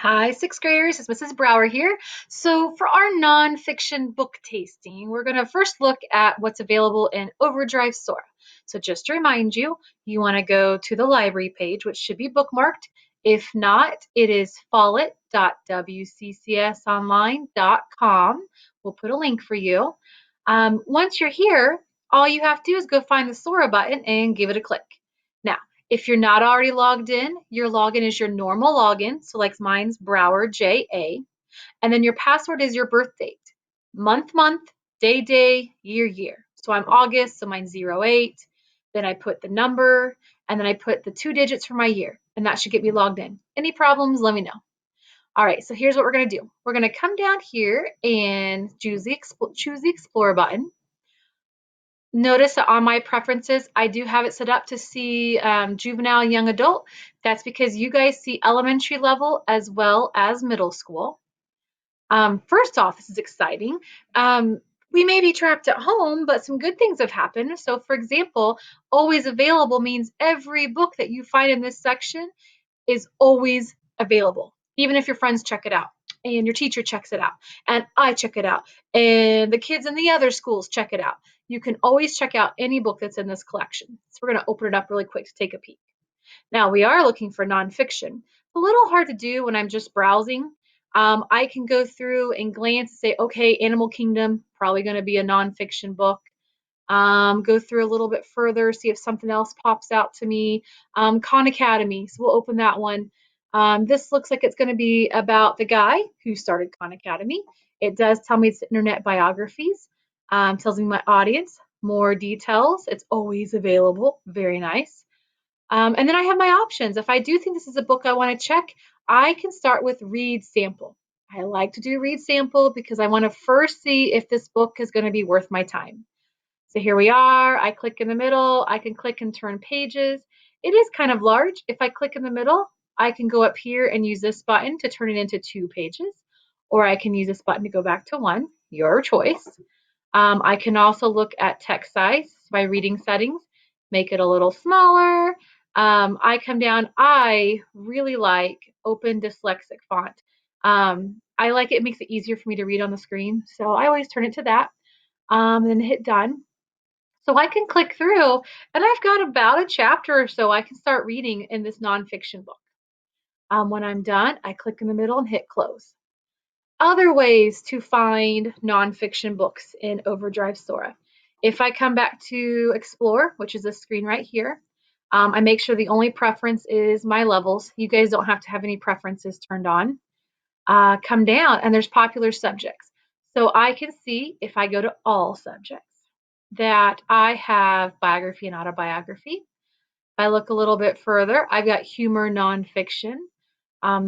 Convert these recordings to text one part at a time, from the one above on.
Hi, sixth graders. It's Mrs. Brower here. So, for our nonfiction book tasting, we're going to first look at what's available in Overdrive Sora. So, just to remind you, you want to go to the library page, which should be bookmarked. If not, it is follett.wccsonline.com. We'll put a link for you. Once you're here, all you have to do is go find the Sora button and give it a click. Now, if you're not already logged in, your login is your normal login. So like mine's Brower JA. And then your password is your birth date. Month, day, year. So I'm August, so mine's 08. Then I put the number, and then I put the 2 digits for my year. And that should get me logged in. Any problems, let me know. All right, so here's what we're going to do. We're going to come down here and choose the Explore button. Notice that on my preferences, I do have it set up to see juvenile young adult. That's because you guys see elementary level as well as middle school. First off, this is exciting. We may be trapped at home, but some good things have happened. So for example, always available means every book that you find in this section is always available, even if your friends check it out and your teacher checks it out and I check it out and the kids in the other schools check it out. You can always check out any book that's in this collection. So we're going to open it up really quick to take a peek. Now we are looking for nonfiction. It's a little hard to do when I'm just browsing. I can go through and glance and say, okay, Animal Kingdom, probably going to be a nonfiction book. Go through a little bit further, see if something else pops out to me. Khan Academy, so we'll open that one. This looks like it's going to be about the guy who started Khan Academy. It does tell me it's internet biographies. Tells me my audience, more details. It's always available. Very nice. And then I have my options. If I do think this is a book I want to check, I can start with read sample. I like to do read sample because I want to first see if this book is going to be worth my time. So here we are. I click in the middle. I can click and turn pages. It is kind of large. If I click in the middle, I can go up here and use this button to turn it into 2 pages, or I can use this button to go back to 1, your choice. I can also look at text size by reading settings, make it a little smaller. I come down, I really like open dyslexic font. I like it, it makes it easier for me to read on the screen. So I always turn it to that, and then hit done. So I can click through and I've got about a chapter or so I can start reading in this nonfiction book. When I'm done, I click in the middle and hit close. Other ways to find nonfiction books in Overdrive Sora. If I come back to Explore, which is this screen right here, I make sure the only preference is my levels. You guys don't have to have any preferences turned on. Come down and there's popular subjects. So I can see if I go to all subjects that I have biography and autobiography. If I look a little bit further, I've got humor nonfiction.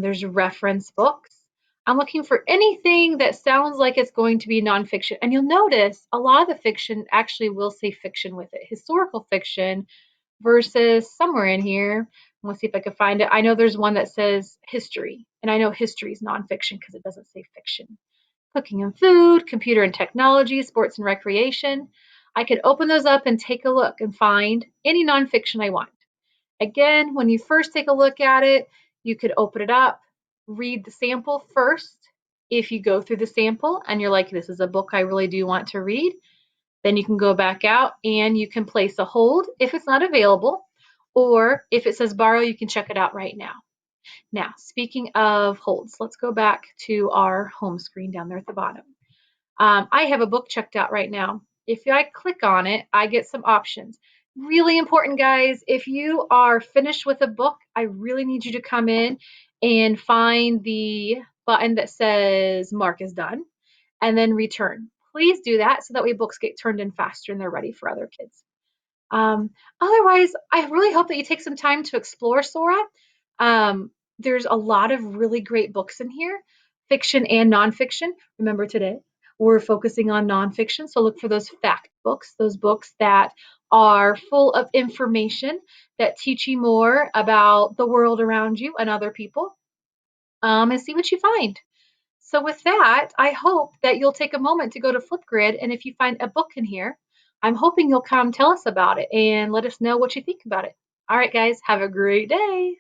There's reference books. I'm looking for anything that sounds like it's going to be nonfiction. And you'll notice a lot of the fiction actually will say fiction with it. Historical fiction versus somewhere in here. Let's see if I can find it. I know there's one that says history, and I know history is nonfiction because it doesn't say fiction. Cooking and food, computer and technology, sports and recreation. I could open those up and take a look and find any nonfiction I want. Again, when you first take a look at it, you could open it up, read the sample first. If you go through the sample and you're like, this is a book I really do want to read, then you can go back out and you can place a hold if it's not available, or if it says borrow, you can check it out right now. Now, speaking of holds, let's go back to our home screen down there at the bottom. I have a book checked out right now. If I click on it, I get some options. Really important, guys. If you are finished with a book, I really need you to come in and find the button that says mark is done and then return. Please do that so that way books get turned in faster and they're ready for other kids. Otherwise, I really hope that you take some time to explore Sora. There's a lot of really great books in here, fiction and nonfiction. Remember today, we're focusing on nonfiction, so look for those fact books, those books that are full of information that teach you more about the world around you and other people, and see what you find. So with that, I hope that you'll take a moment to go to Flipgrid, and if you find a book in here, I'm hoping you'll come tell us about it and let us know what you think about it. All right, guys, have a great day.